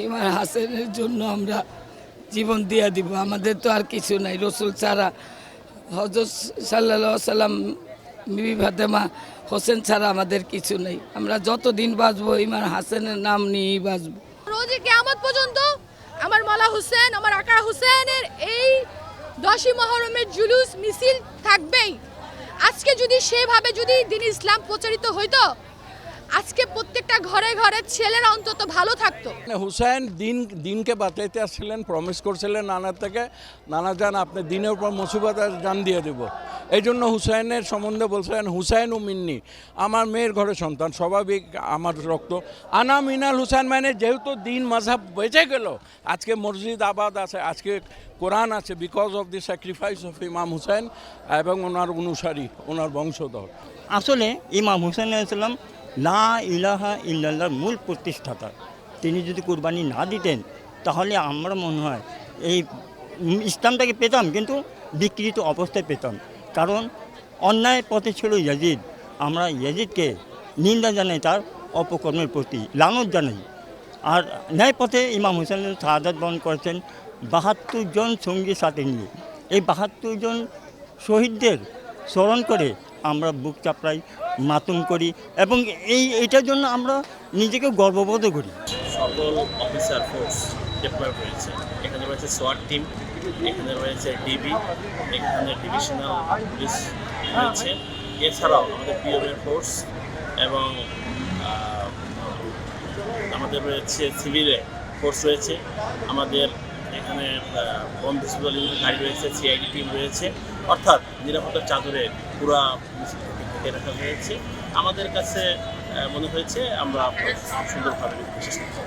ইমাম হাসানের জন্য আমরা জীবন দিয়ে দিব। আমাদের তো আর কিছু নাই, রসুল ছাড়া, হযরত সাল্লাল্লাহু আলাইহি সাল্লাম, বিবি ফাতেমা, হোসেন ছাড়া আমাদের কিছু নেই। আমরা যতদিন বাঁচবো ইমাম হাসানের নাম নিয়েই বাঁচবো। রোজে কিয়ামত পর্যন্ত আমার মাওলা হোসেন, আমার আকা হোসেনের এই 10ই মুহররমের জুলুস মিছিল থাকবেই। আজকে যদি সেভাবে যদি দ্বীন ইসলাম প্রচারিত হইতো, আজকে প্রত্যেকটা ঘরে ঘরে ছেলেরা অন্তত ভালো থাকতো। হুসাইন দিনকে বাঁচাইতে আসছিলেন, প্রমিস করছিলেন নানার থেকে, নানা জান আপনি দিনের উপর মুসিবত জান দিয়ে দেব। এই জন্য হুসাইনের সম্বন্ধে বলছিলেন হুসাইন ও মিন্নি, আমার মেয়ের ঘরে সন্তান, স্বাভাবিক আমার রক্ত। আনা মিনাল হুসাইন, মানে যেহেতু দিন মাযহাব বেঁচে গেল, আজকে মসজিদ আবাদ আছে, আজকে কোরআন আছে, because of the sacrifice of ইমাম হুসাইন এবং ওনার অনুসারী, ওনার বংশধর। আসলে ইমাম হুসেন আলাইহিসসালাম লা ইলাহা ইল্লাল্লাহর মূল প্রতিষ্ঠাতা। তিনি যদি কুরবানি না দিতেন তাহলে আমরা মনে হয় এই ইসলামটাকে পেতাম, কিন্তু বিকৃত অবস্থায় পেতাম। কারণ অন্যায় পথে ছিল ইয়াজিদ, আমরা ইয়াজিদকে নিন্দা জানাই, তার অপকর্মের প্রতি লানত জানাই। আর ন্যায় পথে ইমাম হুসেন শাহাদাত বরণ করেছেন 72 জন সঙ্গী সাথে নিয়ে। এই 72 জন শহীদদের স্মরণ করে আমরা বুক চাপড়াই, মাতম করি, এবং এইটার জন্য আমরা নিজেকে গর্ববোধ করি। সকল অফিসার ফোর্স ডেপ্লয়েড রয়েছে। এখানে রয়েছে সোয়াট টিম, এখানে রয়েছে ডিবি, এখানে ডিভিশনাল পুলিশ রয়েছে, এছাড়াও আমাদের পিওমের ফোর্স এবং আমাদের রয়েছে সিভিলে ফোর্স রয়েছে, আমাদের এখানে বম ডিসপোজাল গাড়ি রয়েছে, সিআইডি টিম রয়েছে। অর্থাৎ নিরাপত্তার চাদরে পুরা ঢেকে রাখা হয়েছে। আমাদের কাছে মনে হয়েছে আমরা সুন্দরভাবে শেষ করতে